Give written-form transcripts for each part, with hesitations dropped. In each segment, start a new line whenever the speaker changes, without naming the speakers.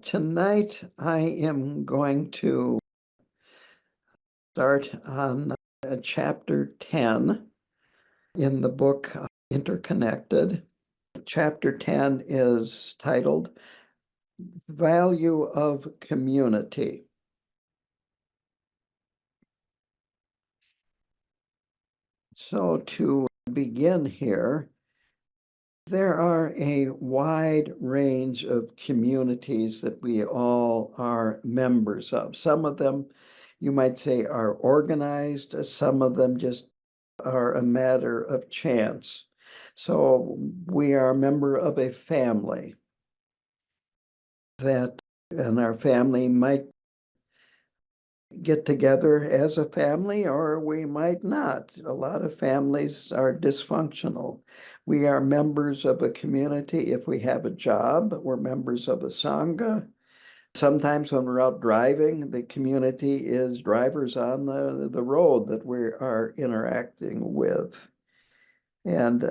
Tonight, I am going to start on chapter 10 in the book Interconnected. Chapter 10 is titled Value of Community. So, to begin here, there are a wide range of communities that we all are members of. Some of them, you might say, are organized, some of them just are a matter of chance. So we are a member of a family and our family might get together as a family, or we might not. A lot of families are dysfunctional. We are members of a community. If we have a job, we're members of a sangha. Sometimes when we're out driving, the community is drivers on the road that we are interacting with. And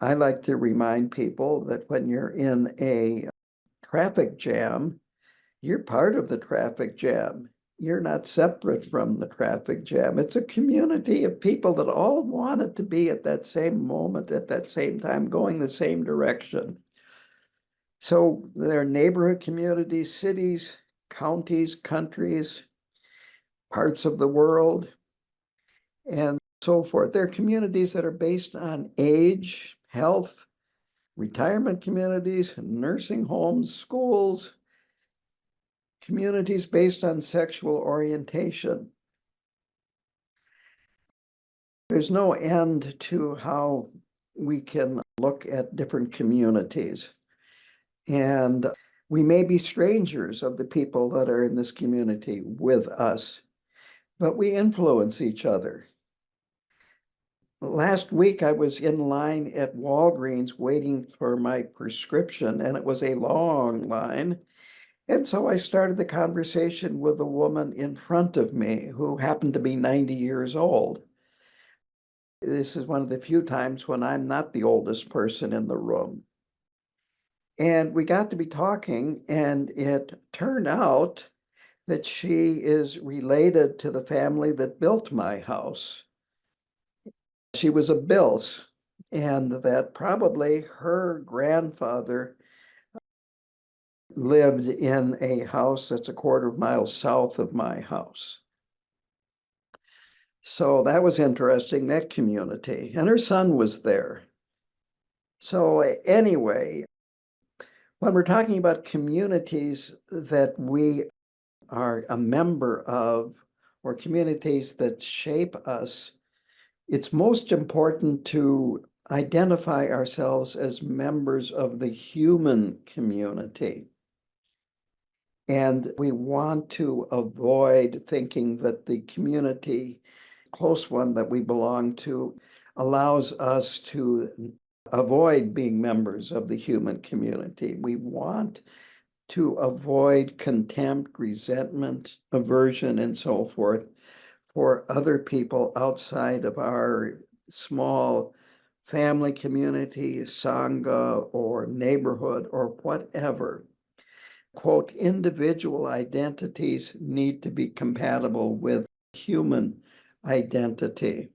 I like to remind people that when you're in a traffic jam, you're part of the traffic jam. You're not separate from the traffic jam. It's a community of people that all wanted to be at that same moment, at that same time, going the same direction. So there are neighborhood communities, cities, counties, countries, parts of the world, and so forth. There are communities that are based on age, health, retirement communities, nursing homes, schools, communities based on sexual orientation. There's no end to how we can look at different communities. And we may be strangers of the people that are in this community with us, but we influence each other. Last week, I was in line at Walgreens waiting for my prescription, and it was a long line. And so I started the conversation with a woman in front of me who happened to be 90 years old. This is one of the few times when I'm not the oldest person in the room. And we got to be talking, and it turned out that she is related to the family that built my house. She was a Bills, and that probably her grandfather lived in a house that's a quarter of a mile south of my house. So that was interesting, that community. And her son was there. So anyway, when we're talking about communities that we are a member of, or communities that shape us, it's most important to identify ourselves as members of the human community. And we want to avoid thinking that the community, close one that we belong to, allows us to avoid being members of the human community. We want to avoid contempt, resentment, aversion, and so forth for other people outside of our small family community, sangha, or neighborhood, or whatever. Quote, individual identities need to be compatible with human identity.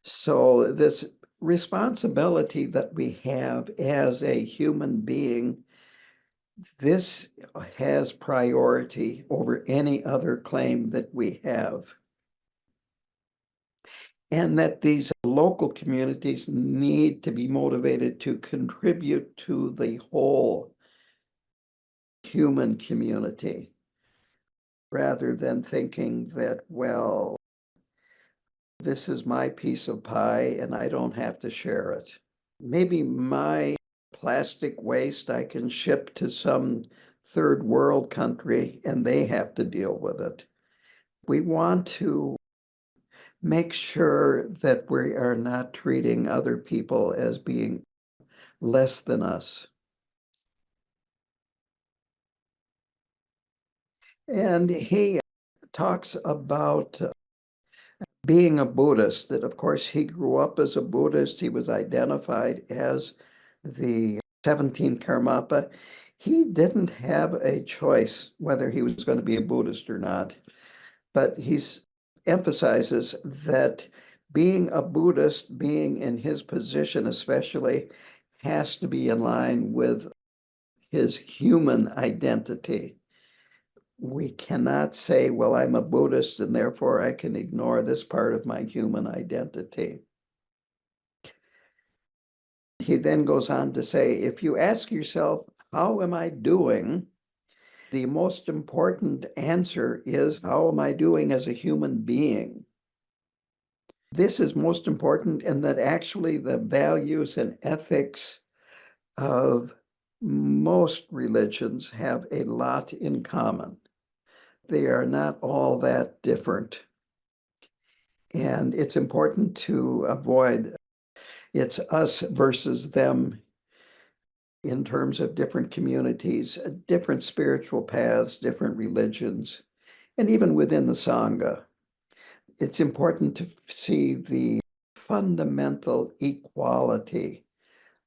So this responsibility that we have as a human being, this has priority over any other claim that we have. And that these local communities need to be motivated to contribute to the whole human community, rather than thinking that, well, this is my piece of pie and I don't have to share it. Maybe my plastic waste I can ship to some third world country and they have to deal with it. We want to make sure that we are not treating other people as being less than us. And he talks about being a Buddhist, that of course he grew up as a Buddhist. He was identified as the 17th Karmapa. He didn't have a choice whether he was going to be a Buddhist or not, but he emphasizes that being a Buddhist, being in his position especially, has to be in line with his human identity. We cannot say, well, I'm a Buddhist and therefore I can ignore this part of my human identity. He then goes on to say, if you ask yourself, how am I doing? The most important answer is, how am I doing as a human being? This is most important in that actually the values and ethics of most religions have a lot in common. They are not all that different. And it's important to avoid it's us versus them in terms of different communities, different spiritual paths, different religions, and even within the Sangha. It's important to see the fundamental equality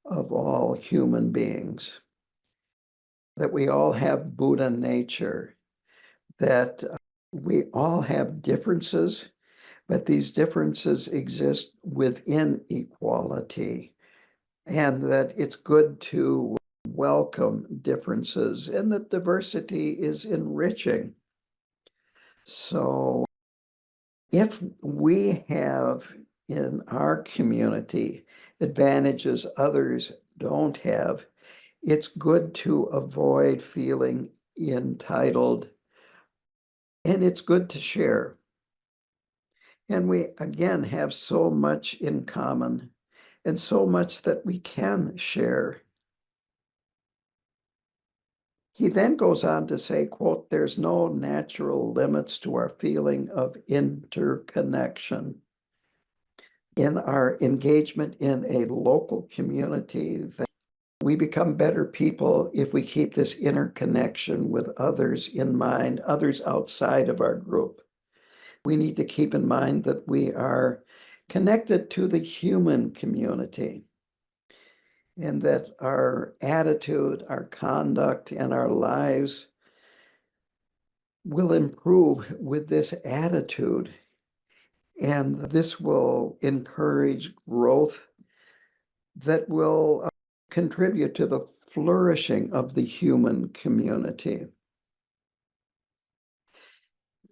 of all human beings, that we all have Buddha nature, that we all have differences, but these differences exist within equality, and that it's good to welcome differences and that diversity is enriching. So if we have in our community advantages others don't have, it's good to avoid feeling entitled, and it's good to share. And we, again, have so much in common and so much that we can share. He then goes on to say, quote, there's no natural limits to our feeling of interconnection. In our engagement in a local community, that we become better people if we keep this interconnection with others in mind, others outside of our group. We need to keep in mind that we are connected to the human community and that our attitude, our conduct, and our lives will improve with this attitude. And this will encourage growth that will contribute to the flourishing of the human community.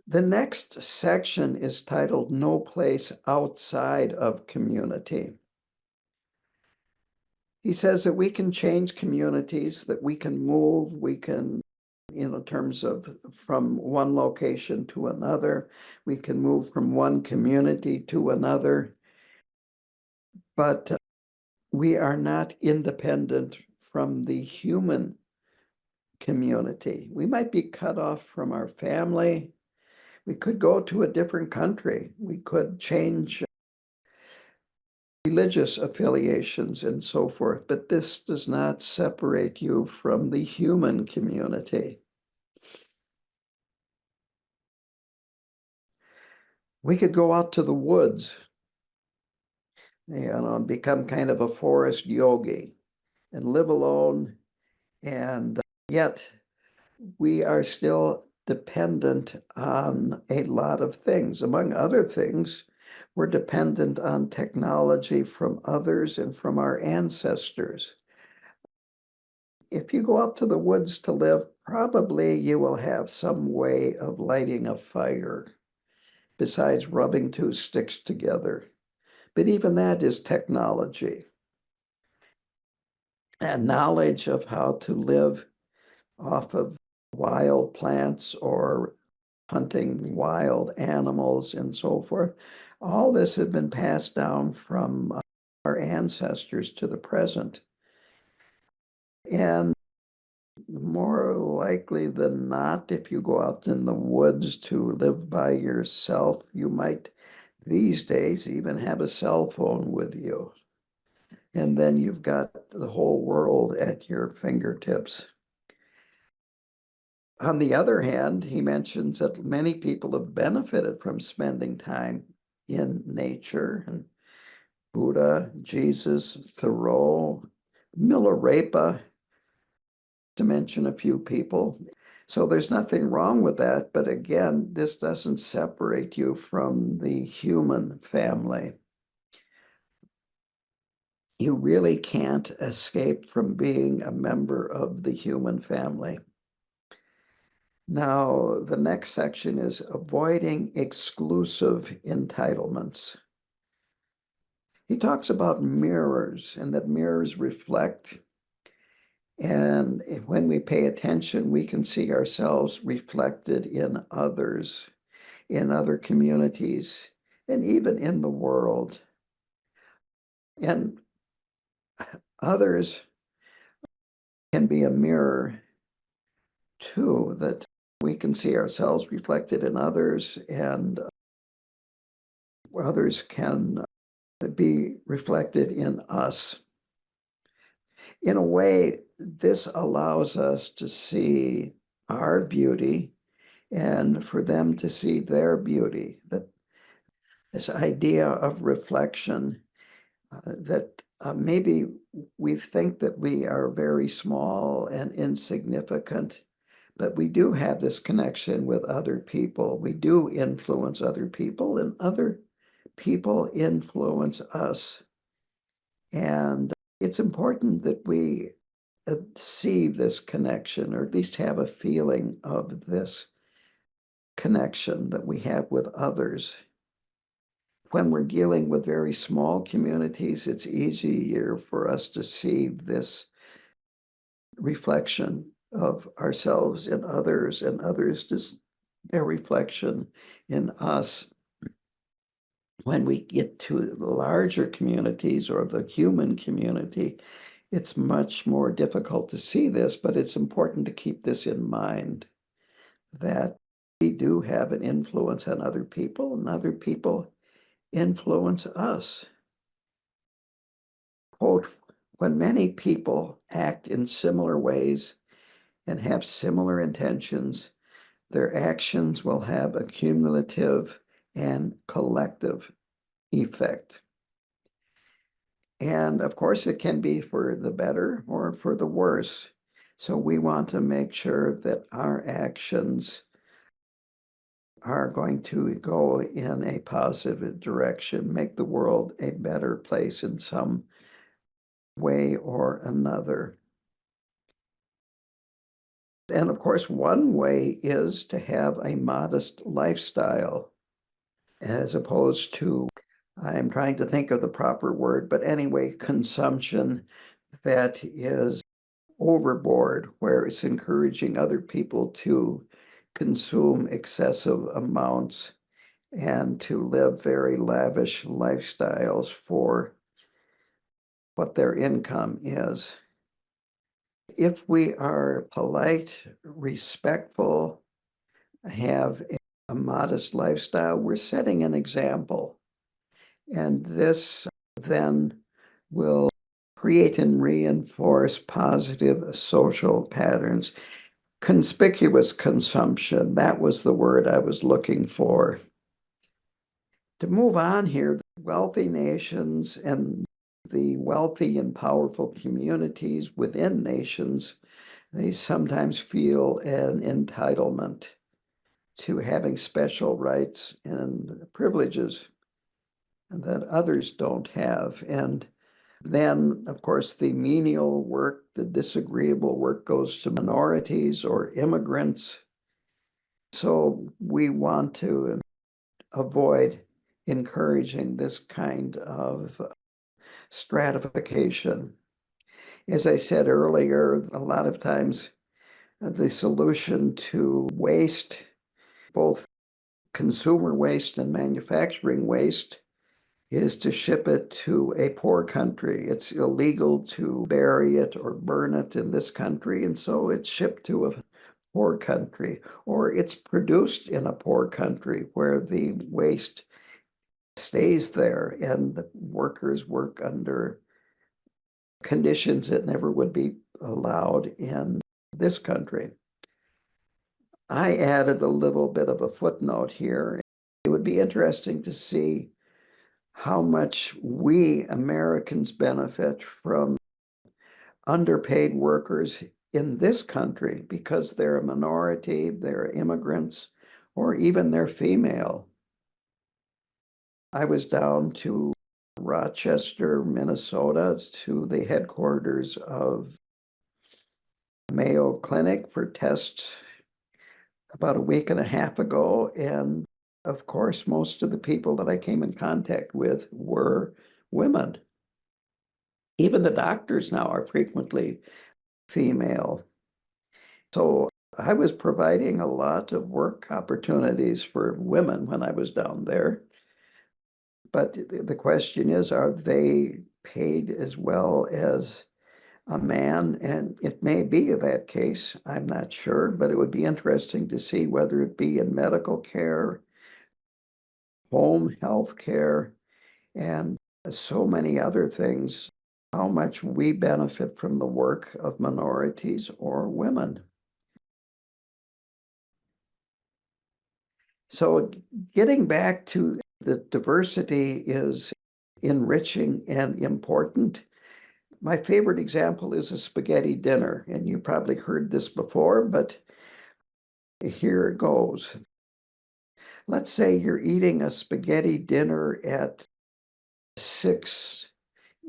The next section is titled No Place Outside of Community. He says that we can change communities, that we can move, we can, in terms of from one location to another, we can move from one community to another, but we are not independent from the human community. We might be cut off from our family. We could go to a different country. We could change religious affiliations and so forth, but this does not separate you from the human community. We could go out to the woods, and become kind of a forest yogi and live alone, and yet we are still dependent on a lot of things. Among other things, we're dependent on technology from others and from our ancestors. If you go out to the woods to live, probably you will have some way of lighting a fire besides rubbing two sticks together. But even that is technology. And knowledge of how to live off of wild plants or hunting wild animals and so forth. All this had been passed down from our ancestors to the present. And more likely than not, if you go out in the woods to live by yourself, you might these days even have a cell phone with you. And then you've got the whole world at your fingertips. On the other hand, he mentions that many people have benefited from spending time in nature. And Buddha, Jesus, Thoreau, Milarepa, to mention a few people. So there's nothing wrong with that, but again, this doesn't separate you from the human family. You really can't escape from being a member of the human family. Now, the next section is avoiding exclusive entitlements. He talks about mirrors and that mirrors reflect. And when we pay attention, we can see ourselves reflected in others, in other communities, and even in the world. And others can be a mirror too, that we can see ourselves reflected in others, and others can be reflected in us. In a way, this allows us to see our beauty and for them to see their beauty. That this idea of reflection, that maybe we think that we are very small and insignificant, but we do have this connection with other people. We do influence other people, and other people influence us. And it's important that we see this connection, or at least have a feeling of this connection that we have with others. When we're dealing with very small communities, it's easier for us to see this reflection of ourselves in others, and others just their reflection in us. When we get to the larger communities or the human community, it's much more difficult to see this, but it's important to keep this in mind, that we do have an influence on other people, and other people influence us. Quote, when many people act in similar ways and have similar intentions, their actions will have a cumulative and collective effect. And of course, it can be for the better or for the worse. So we want to make sure that our actions are going to go in a positive direction, make the world a better place in some way or another. And of course, one way is to have a modest lifestyle, as opposed to, I'm trying to think of the proper word, but anyway, consumption that is overboard, where it's encouraging other people to consume excessive amounts and to live very lavish lifestyles for what their income is. If we are polite, respectful, have a modest lifestyle, we're setting an example. And this then will create and reinforce positive social patterns. Conspicuous consumption, that was the word I was looking for. To move on here, wealthy nations and the wealthy and powerful communities within nations, they sometimes feel an entitlement to having special rights and privileges that others don't have. And then, of course, the menial work, the disagreeable work goes to minorities or immigrants. So we want to avoid encouraging this kind of stratification. As I said earlier, a lot of times the solution to waste, both consumer waste and manufacturing waste, is to ship it to a poor country. It's illegal to bury it or burn it in this country, and so it's shipped to a poor country, or it's produced in a poor country where the waste stays there and the workers work under conditions that never would be allowed in this country. I added a little bit of a footnote here. It would be interesting to see how much we Americans benefit from underpaid workers in this country because they're a minority, they're immigrants, or even they're female. I was down to Rochester, Minnesota, to the headquarters of Mayo Clinic for tests about a week and a half ago. And of course, most of the people that I came in contact with were women. Even the doctors now are frequently female. So I was providing a lot of work opportunities for women when I was down there. But the question is, are they paid as well as a man? And it may be that case. I'm not sure, but it would be interesting to see whether it be in medical care, home health care, and so many other things, how much we benefit from the work of minorities or women. So getting back to the diversity is enriching and important. My favorite example is a spaghetti dinner, and you probably heard this before, but here it goes. Let's say you're eating a spaghetti dinner at 6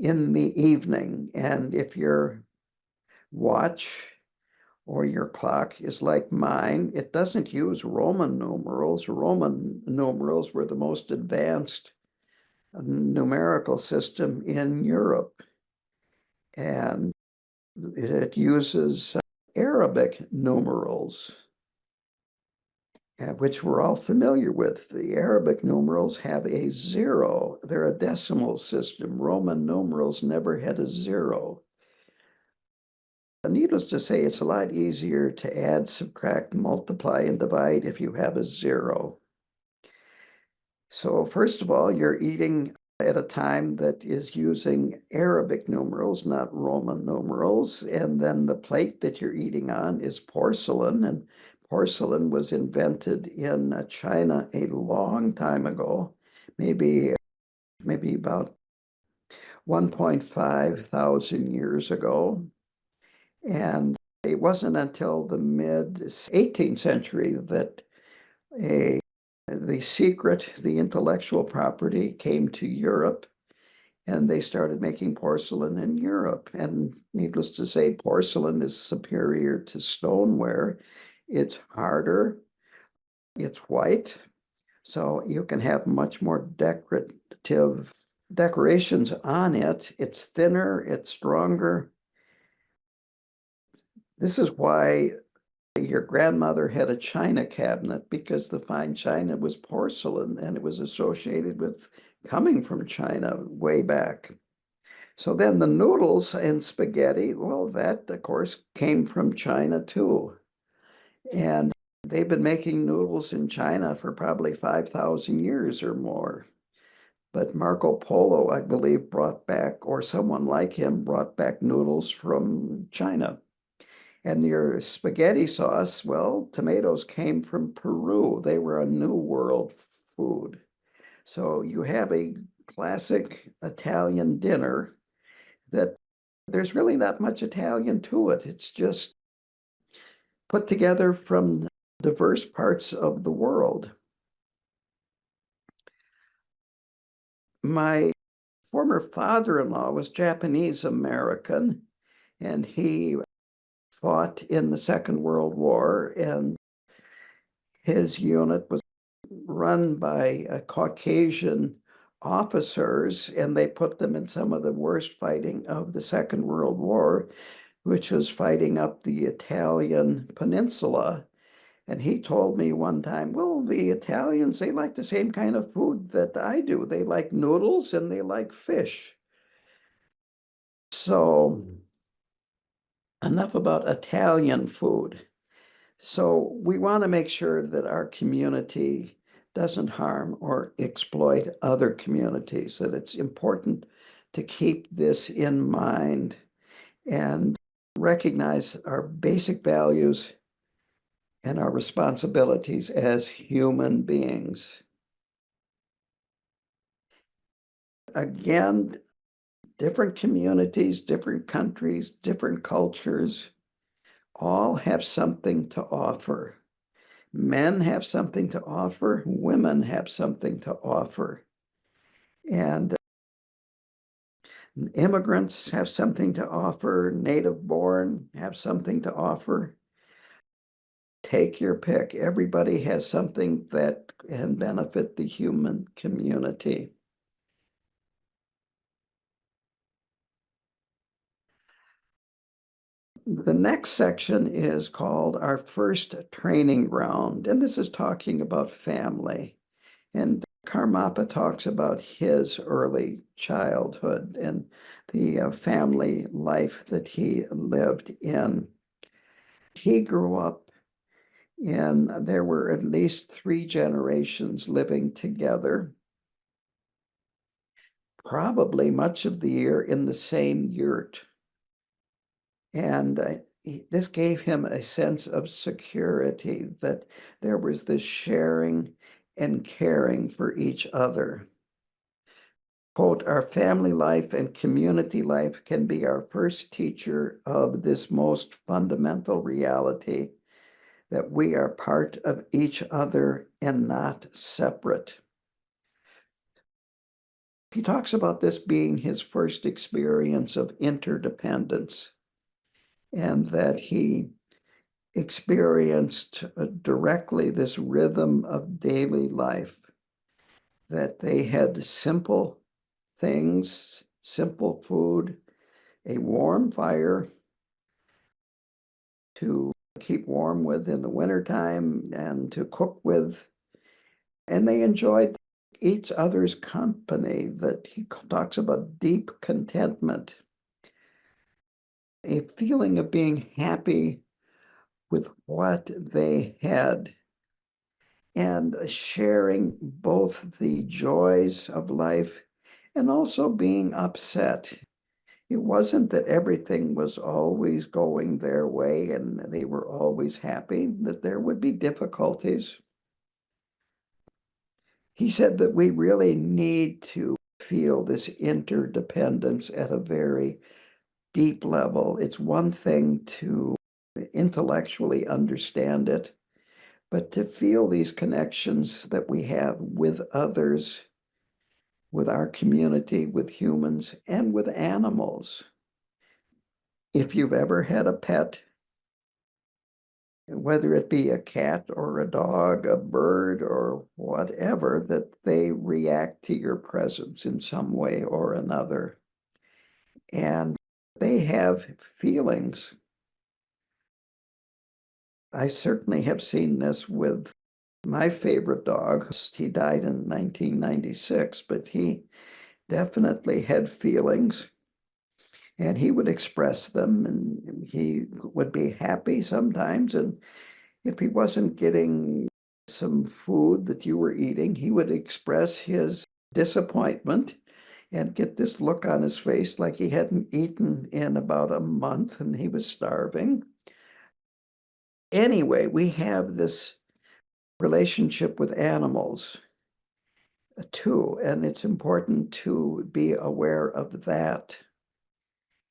in the evening, and if your watch or your clock is like mine, it doesn't use Roman numerals. Roman numerals were the most advanced numerical system in Europe, and it uses Arabic numerals, which we're all familiar with. The Arabic numerals have a zero. They're a decimal system. Roman numerals never had a zero. Needless to say, it's a lot easier to add, subtract, multiply, and divide if you have a zero. So first of all, you're eating at a time that is using Arabic numerals, not Roman numerals. And then the plate that you're eating on is porcelain, and porcelain was invented in China a long time ago, maybe about 1.5 thousand years ago. And it wasn't until the mid 18th century that the intellectual property came to Europe, and they started making porcelain in Europe. And needless to say, porcelain is superior to stoneware. It's harder, it's white, so you can have much more decorative decorations on it. It's thinner, it's stronger. This is why your grandmother had a china cabinet, because the fine china was porcelain and it was associated with coming from China way back. So then the noodles and spaghetti, well, that of course came from China too. And they've been making noodles in China for probably 5,000 years or more. But Marco Polo, I believe, brought back, or someone like him brought back noodles from China. And your spaghetti sauce, well, tomatoes came from Peru. They were a New World food. So you have a classic Italian dinner that there's really not much Italian to it. It's just put together from diverse parts of the world. My former father-in-law was Japanese American, and he fought in the Second World War, and his unit was run by Caucasian officers, and they put them in some of the worst fighting of the Second World War, which was fighting up the Italian peninsula. And he told me one time, well, the Italians, they like the same kind of food that I do. They like noodles and they like fish. So enough about Italian food. So we want to make sure that our community doesn't harm or exploit other communities, that it's important to keep this in mind and recognize our basic values and our responsibilities as human beings. Again, different communities, different countries, different cultures, all have something to offer. Men have something to offer, women have something to offer. And immigrants have something to offer, native born have something to offer. Take your pick. Everybody has something that can benefit the human community. The next section is called Our First Training Ground, and this is talking about family. And Karmapa talks about his early childhood and the family life that he lived in. He grew up and there were at least 3 generations living together, probably much of the year in the same yurt. And this gave him a sense of security, that there was this sharing and caring for each other. Quote, our family life and community life can be our first teacher of this most fundamental reality, that we are part of each other and not separate. He talks about this being his first experience of interdependence, and that he experienced directly this rhythm of daily life, that they had simple things, simple food, a warm fire to keep warm with in the wintertime and to cook with. And they enjoyed each other's company, that he talks about deep contentment, a feeling of being happy with what they had, and sharing both the joys of life and also being upset. It wasn't that everything was always going their way and they were always happy, that there would be difficulties. He said that we really need to feel this interdependence at a very deep level. It's one thing to intellectually understand it, but to feel these connections that we have with others, with our community, with humans, and with animals. If you've ever had a pet, whether it be a cat or a dog, a bird or whatever, that they react to your presence in some way or another. And they have feelings. I certainly have seen this with my favorite dog. He died in 1996, but he definitely had feelings and he would express them, and he would be happy sometimes. And if he wasn't getting some food that you were eating, he would express his disappointment and get this look on his face like he hadn't eaten in about a month and he was starving. Anyway, we have this relationship with animals too, and it's important to be aware of that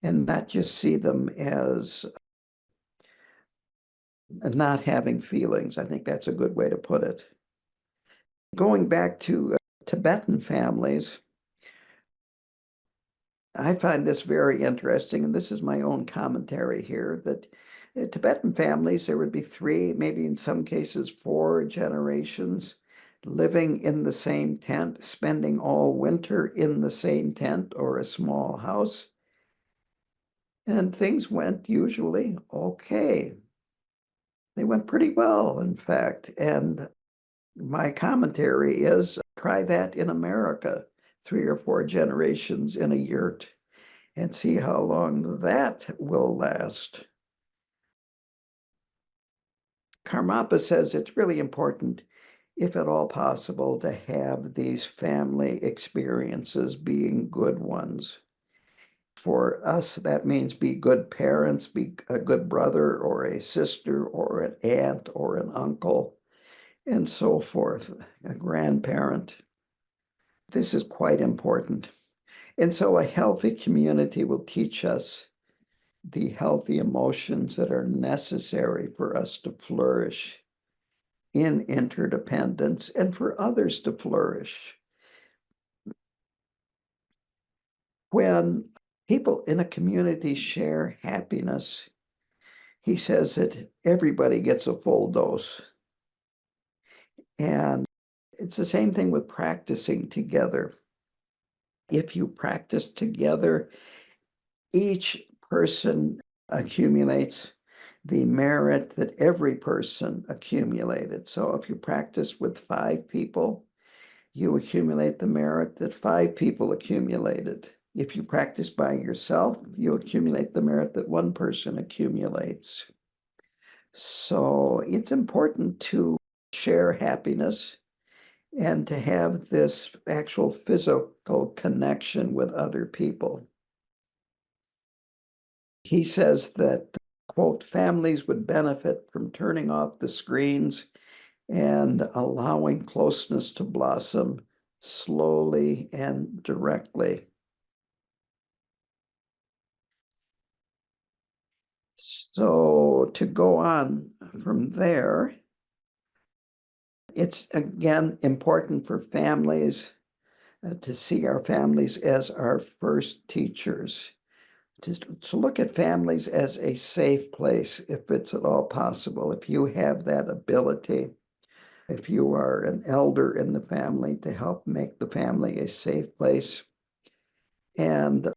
and not just see them as not having feelings. I think that's a good way to put it. Going back to Tibetan families, I find this very interesting, and this is my own commentary here, that Tibetan families, there would be 3, maybe in some cases 4 generations living in the same tent, spending all winter in the same tent or a small house. And things went usually okay. They went pretty well, in fact. And my commentary is try that in America, 3 or 4 generations in a yurt, and see how long that will last. Karmapa says it's really important, if at all possible, to have these family experiences being good ones. For us, that means be good parents, be a good brother or a sister or an aunt or an uncle, and so forth, a grandparent. This is quite important. And so a healthy community will teach us the healthy emotions that are necessary for us to flourish in interdependence and for others to flourish. When people in a community share happiness, he says that everybody gets a full dose. And it's the same thing with practicing together. If you practice together, each person accumulates the merit that every person accumulated. So if you practice with 5 people, you accumulate the merit that 5 people accumulated. If you practice by yourself, you accumulate the merit that 1 person accumulates. So it's important to share happiness and to have this actual physical connection with other people. He says that, quote, families would benefit from turning off the screens and allowing closeness to blossom slowly and directly. So to go on from there, it's again important for families to see our families as our first teachers, to look at families as a safe place if it's at all possible. If you have that ability, if you are an elder in the family, to help make the family a safe place and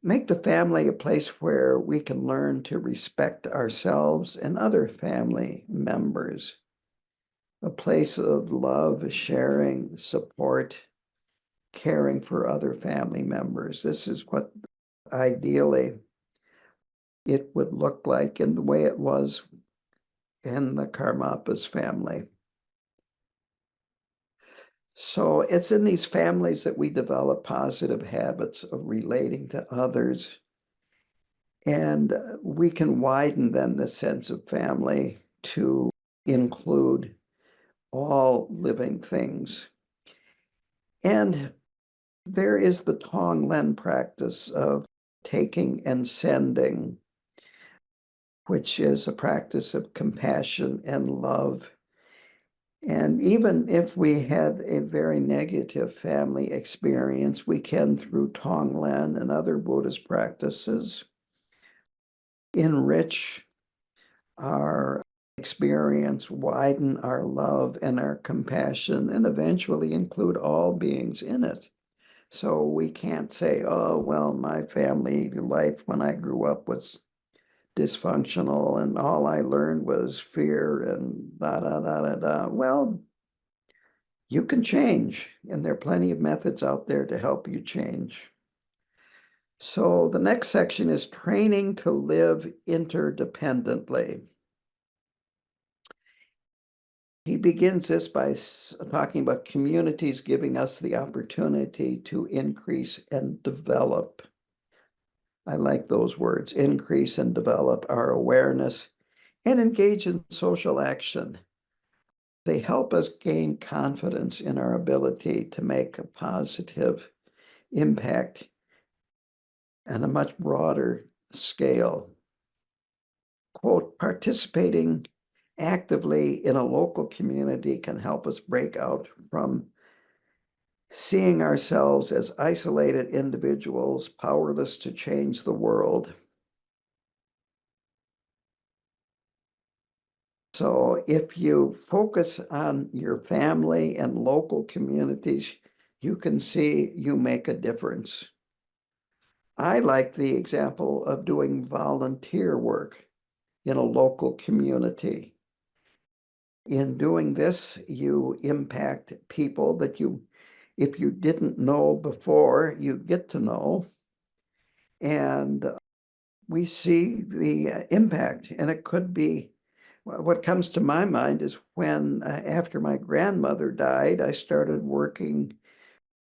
make the family a place where we can learn to respect ourselves and other family members, a place of love, sharing, support, caring for other family members. This is what ideally it would look like in the way it was in the Karmapas family. So it's in these families that we develop positive habits of relating to others. And we can widen then the sense of family to include all living things. And there is the Tonglen practice of taking and sending, which is a practice of compassion and love. And even if we had a very negative family experience, we can, through Tonglen and other Buddhist practices, enrich our experience, widen our love and our compassion, and eventually include all beings in it. So we can't say, oh, well, my family life when I grew up was dysfunctional and all I learned was fear and da da da da da. Well, you can change, and there are plenty of methods out there to help you change. So the next section is training to live interdependently. He begins this by talking about communities giving us the opportunity to increase and develop. I like those words, increase and develop our awareness and engage in social action. They help us gain confidence in our ability to make a positive impact on a much broader scale. Quote, participating actively in a local community can help us break out from seeing ourselves as isolated individuals powerless to change the world. So if you focus on your family and local communities, you can see you make a difference. I like the example of doing volunteer work in a local community. In doing this, you impact people that if you didn't know before, you get to know. And we see the impact. And it could be, what comes to my mind is when, after my grandmother died, I started working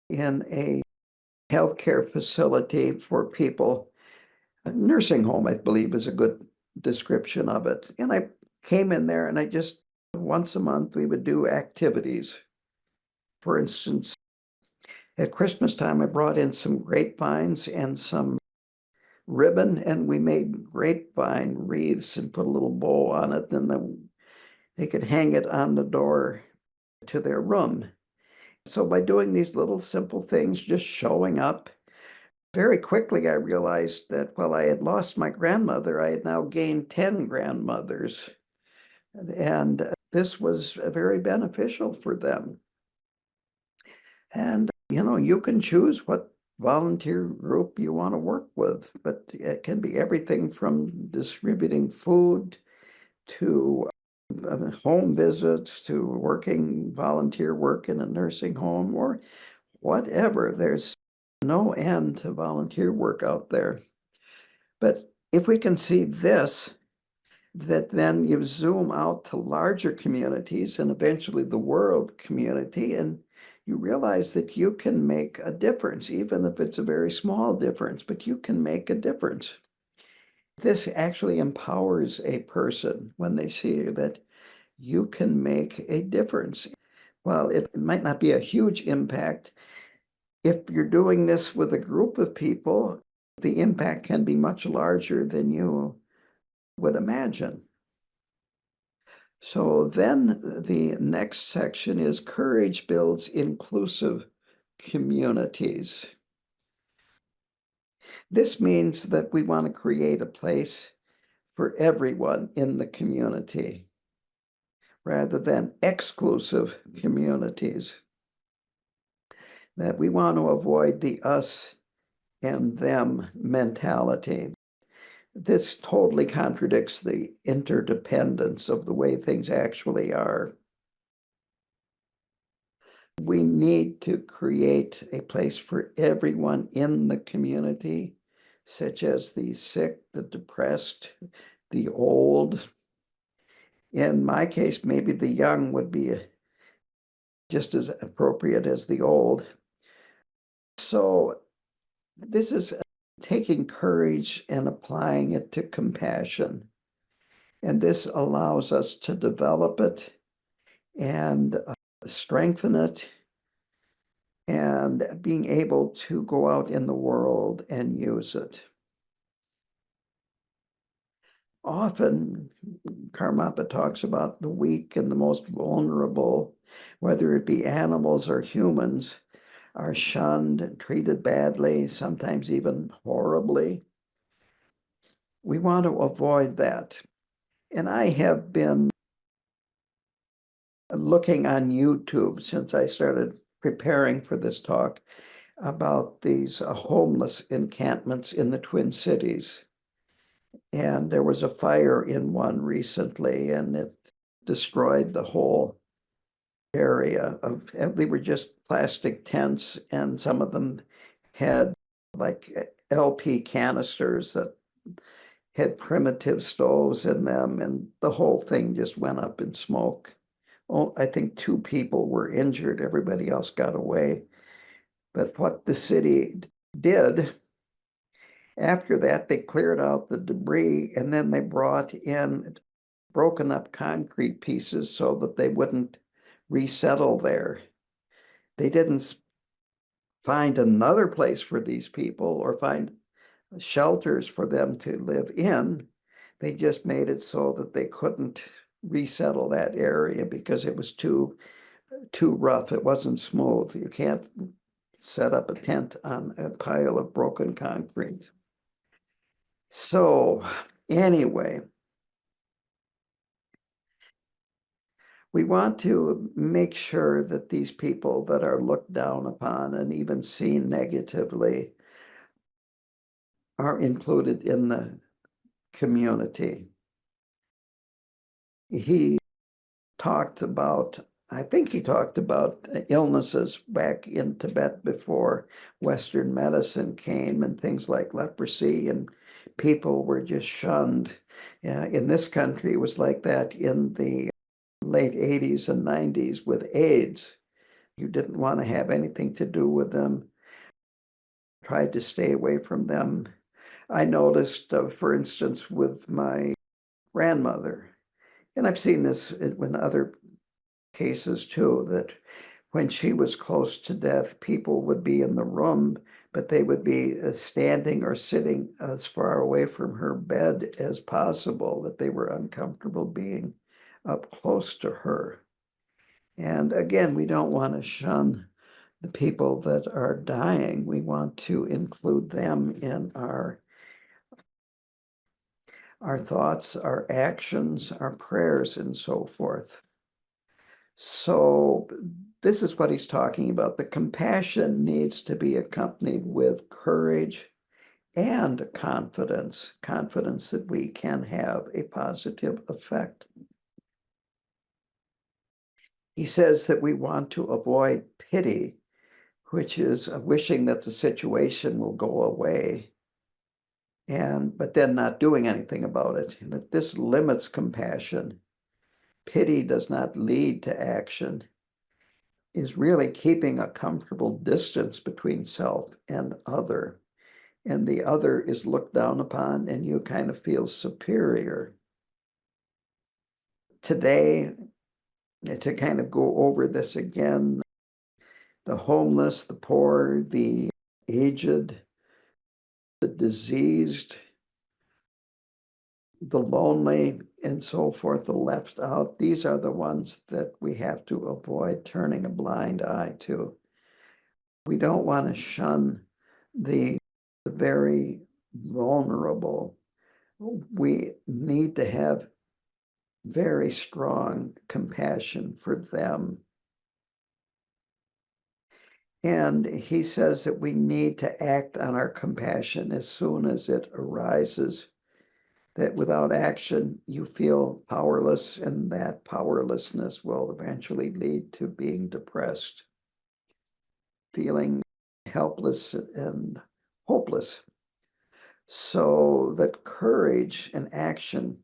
in a healthcare facility for people. A nursing home, I believe, is a good description of it. And I came in there and I just, once a month, we would do activities. For instance, at Christmas time, I brought in some grapevines and some ribbon, and we made grapevine wreaths and put a little bow on it, and then they could hang it on the door to their room. So by doing these little simple things, just showing up, very quickly I realized that while I had lost my grandmother, I had now gained 10 grandmothers. And this was very beneficial for them. And, you can choose what volunteer group you want to work with, but it can be everything from distributing food to home visits to working volunteer work in a nursing home or whatever. There's no end to volunteer work out there. But if we can see this, that then you zoom out to larger communities and eventually the world community, and you realize that you can make a difference, even if it's a very small difference, but you can make a difference. This actually empowers a person when they see that you can make a difference. Well, it might not be a huge impact. If you're doing this with a group of people, the impact can be much larger than you would imagine. So then the next section is courage builds inclusive communities. This means that we want to create a place for everyone in the community rather than exclusive communities. That we want to avoid the us and them mentality. This totally contradicts the interdependence of the way things actually are. We need to create a place for everyone in the community, such as the sick, the depressed, the old. In my case, maybe the young would be just as appropriate as the old. So this is taking courage and applying it to compassion. And this allows us to develop it and strengthen it and being able to go out in the world and use it. Often, Karmapa talks about the weak and the most vulnerable, whether it be animals or humans, are shunned and treated badly, sometimes even horribly. We want to avoid that. And I have been looking on YouTube since I started preparing for this talk about these homeless encampments in the Twin Cities. And there was a fire in one recently, and it destroyed the whole area of, they were just plastic tents, and some of them had like LP canisters that had primitive stoves in them, and the whole thing just went up in smoke. Oh, I think 2 people were injured. Everybody else got away. But what the city did, after that, they cleared out the debris, and then they brought in broken up concrete pieces so that they wouldn't resettle there. They didn't find another place for these people or find shelters for them to live in. They just made it so that they couldn't resettle that area because it was too rough. It wasn't smooth. You can't set up a tent on a pile of broken concrete. So anyway, we want to make sure that these people that are looked down upon and even seen negatively are included in the community. He talked about, I think he talked about illnesses back in Tibet before Western medicine came, and things like leprosy, and people were just shunned. In this country, it was like that in the late 80s and 90s with AIDS. You didn't want to have anything to do with them, tried to stay away from them. I noticed, for instance, with my grandmother, and I've seen this in other cases too, that when she was close to death, people would be in the room, but they would be standing or sitting as far away from her bed as possible, that they were uncomfortable being up close to her. And again, we don't want to shun the people that are dying. We want to include them in our thoughts, our actions, our prayers, and so forth. So this is what he's talking about. The compassion needs to be accompanied with courage and confidence, confidence that we can have a positive effect. He says that we want to avoid pity, which is wishing that the situation will go away, but then not doing anything about it. That this limits compassion. Pity does not lead to action, is really keeping a comfortable distance between self and other. And the other is looked down upon, and you kind of feel superior. Today, to kind of go over this again, the homeless, the poor, the aged, the diseased, the lonely, and so forth, the left out, these are the ones that we have to avoid turning a blind eye to. We don't want to shun the very vulnerable. We need to have very strong compassion for them. And he says that we need to act on our compassion as soon as it arises, that without action, you feel powerless, and that powerlessness will eventually lead to being depressed, feeling helpless and hopeless. So that courage and action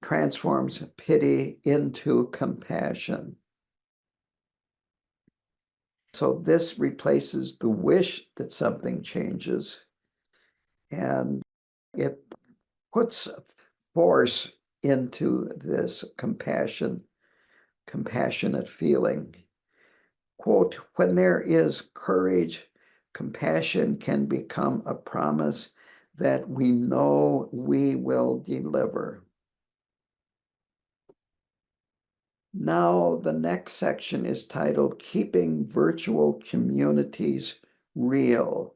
transforms pity into compassion. So this replaces the wish that something changes, and it puts force into this compassionate feeling. Quote, when there is courage, compassion can become a promise that we know we will deliver. Now, the next section is titled Keeping Virtual Communities Real.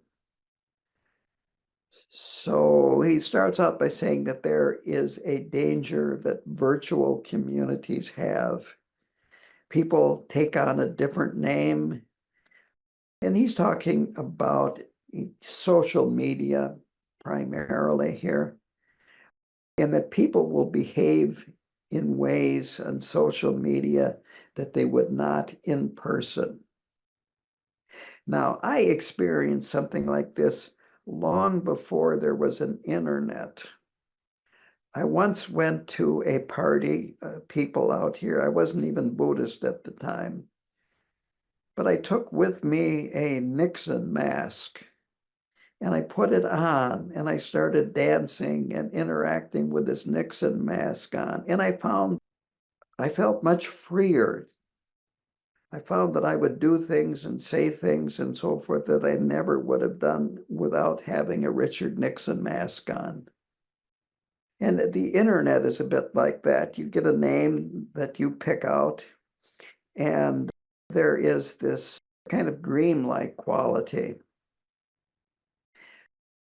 So he starts out by saying that there is a danger that virtual communities have. People take on a different name, and he's talking about social media primarily here, and that people will behave in ways on social media that they would not in person. Now, I experienced something like this long before there was an internet. I once went to a party, people out here. I wasn't even Buddhist at the time, but I took with me a Nixon mask, and I put it on, and I started dancing and interacting with this Nixon mask on, and I felt much freer. I found that I would do things and say things and so forth that I never would have done without having a Richard Nixon mask on. And the internet is a bit like that. You get a name that you pick out, and there is this kind of dreamlike quality.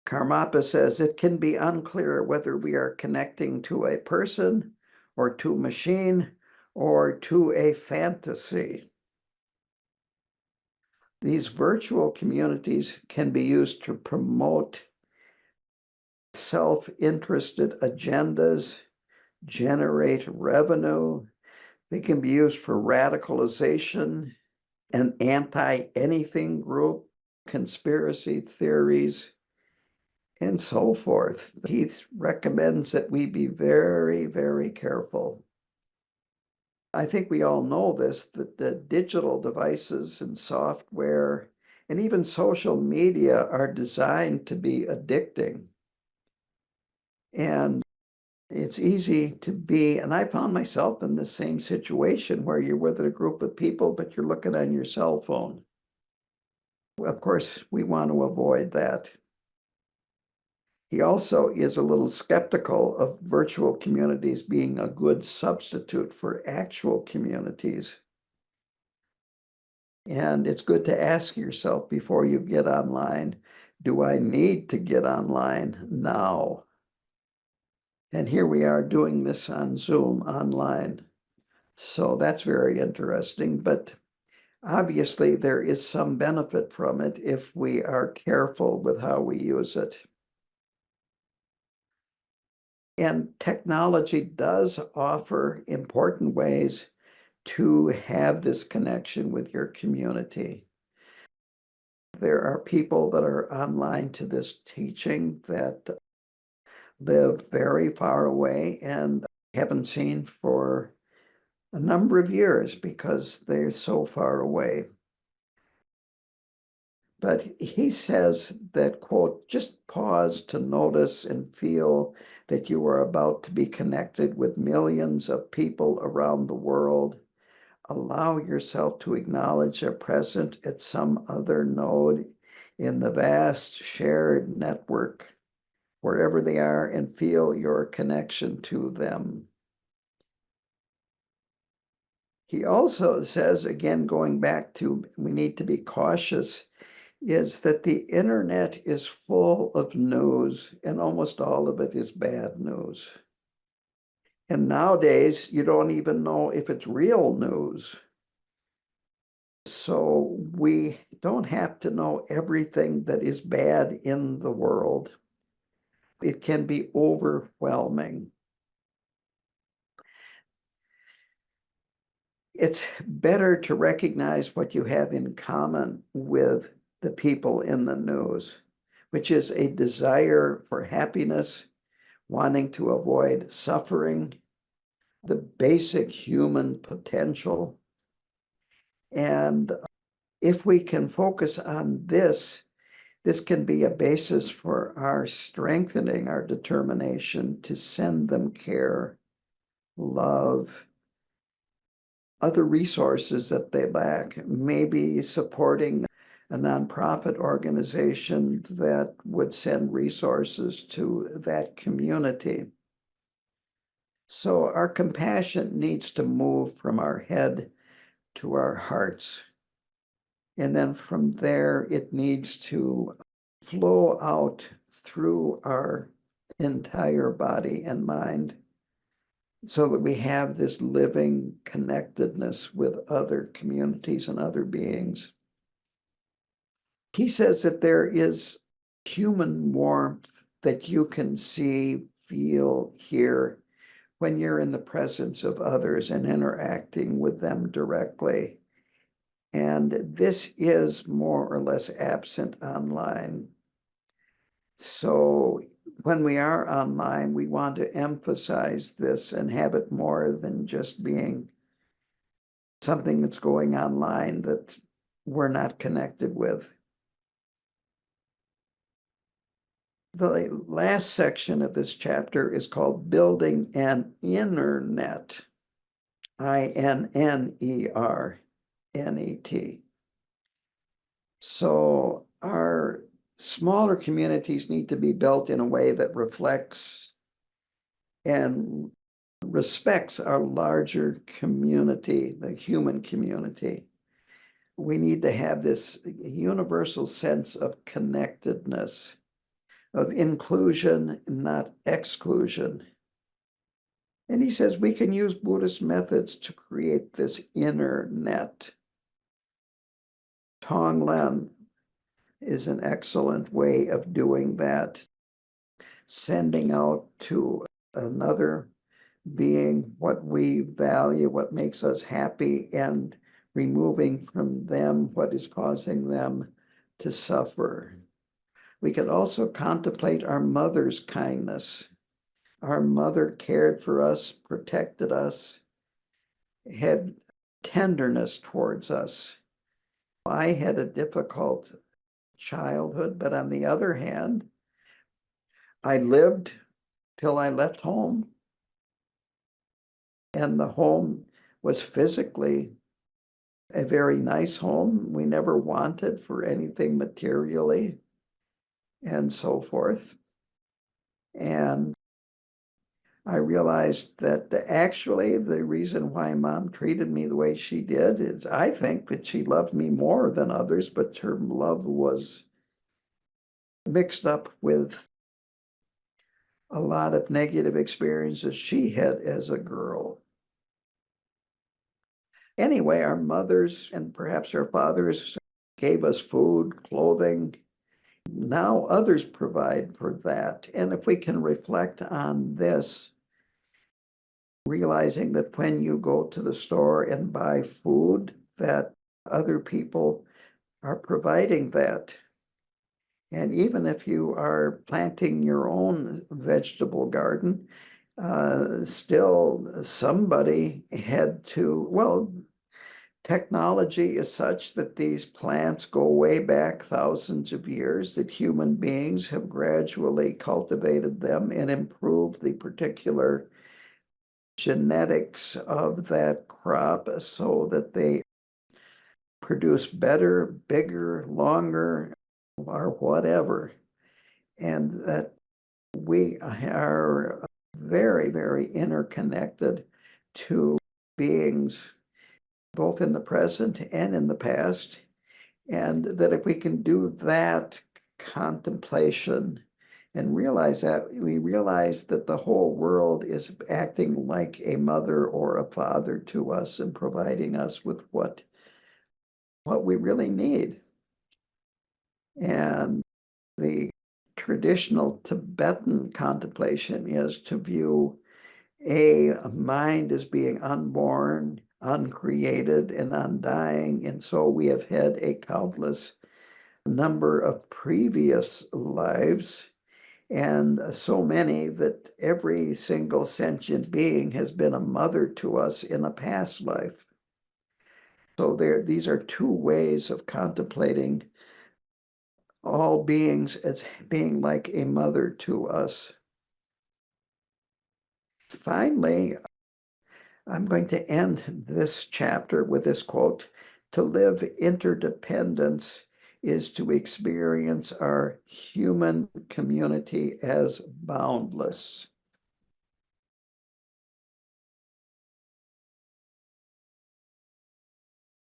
Karmapa says it can be unclear whether we are connecting to a person or to a machine or to a fantasy. These virtual communities can be used to promote self-interested agendas, generate revenue. They can be used for radicalization, an anti-anything group, conspiracy theories, and so forth. He recommends that we be very, very careful. I think we all know this, that the digital devices and software and even social media are designed to be addicting. And it's easy to be, and I found myself in the same situation where you're with a group of people, but you're looking on your cell phone. Of course, we want to avoid that. He also is a little skeptical of virtual communities being a good substitute for actual communities. And it's good to ask yourself before you get online, do I need to get online now? And here we are doing this on Zoom online. So that's very interesting, but obviously there is some benefit from it if we are careful with how we use it. And technology does offer important ways to have this connection with your community. There are people that are online to this teaching that live very far away and haven't seen for a number of years because they're so far away. But he says that, quote, just pause to notice and feel that you are about to be connected with millions of people around the world. Allow yourself to acknowledge they're present at some other node in the vast shared network, wherever they are, and feel your connection to them. He also says, again, going back to we need to be cautious, is that the internet is full of news, and almost all of it is bad news. And nowadays, you don't even know if it's real news. So we don't have to know everything that is bad in the world. It can be overwhelming. It's better to recognize what you have in common with the people in the news, which is a desire for happiness, wanting to avoid suffering, the basic human potential. And if we can focus on this, this can be a basis for our strengthening our determination to send them care, love, other resources that they lack, maybe supporting a nonprofit organization that would send resources to that community. So our compassion needs to move from our head to our hearts. And then from there, it needs to flow out through our entire body and mind so that we have this living connectedness with other communities and other beings. He says that there is human warmth that you can see, feel, hear when you're in the presence of others and interacting with them directly. And this is more or less absent online. So when we are online, we want to emphasize this and have it more than just being something that's going online that we're not connected with. The last section of this chapter is called Building an Internet, INNERNET. So our smaller communities need to be built in a way that reflects and respects our larger community, the human community. We need to have this universal sense of connectedness, of inclusion, not exclusion. And he says we can use Buddhist methods to create this inner net. Tonglen is an excellent way of doing that, sending out to another being what we value, what makes us happy, and removing from them what is causing them to suffer. We can also contemplate our mother's kindness. Our mother cared for us, protected us, had tenderness towards us. I had a difficult childhood, but on the other hand, I lived till I left home. And the home was physically a very nice home. We never wanted for anything materially and so forth. And I realized that actually the reason why Mom treated me the way she did is I think that she loved me more than others, but her love was mixed up with a lot of negative experiences she had as a girl. Anyway, our mothers and perhaps our fathers gave us food, clothing. Now others provide for that. And if we can reflect on this, realizing that when you go to the store and buy food, that other people are providing that. And even if you are planting your own vegetable garden, still somebody had to, well, technology is such that these plants go way back thousands of years, that human beings have gradually cultivated them and improved the particular genetics of that crop so that they produce better, bigger, longer, or whatever. And that we are very, very interconnected to beings, both in the present and in the past. And that if we can do that contemplation and realize that, we realize that the whole world is acting like a mother or a father to us and providing us with what we really need. And the traditional Tibetan contemplation is to view a mind as being unborn, uncreated, and undying. And so we have had a countless number of previous lives, and so many that every single sentient being has been a mother to us in a past life. So these are two ways of contemplating all beings as being like a mother to us. Finally, I'm going to end this chapter with this quote: "To live interdependence is to experience our human community as boundless."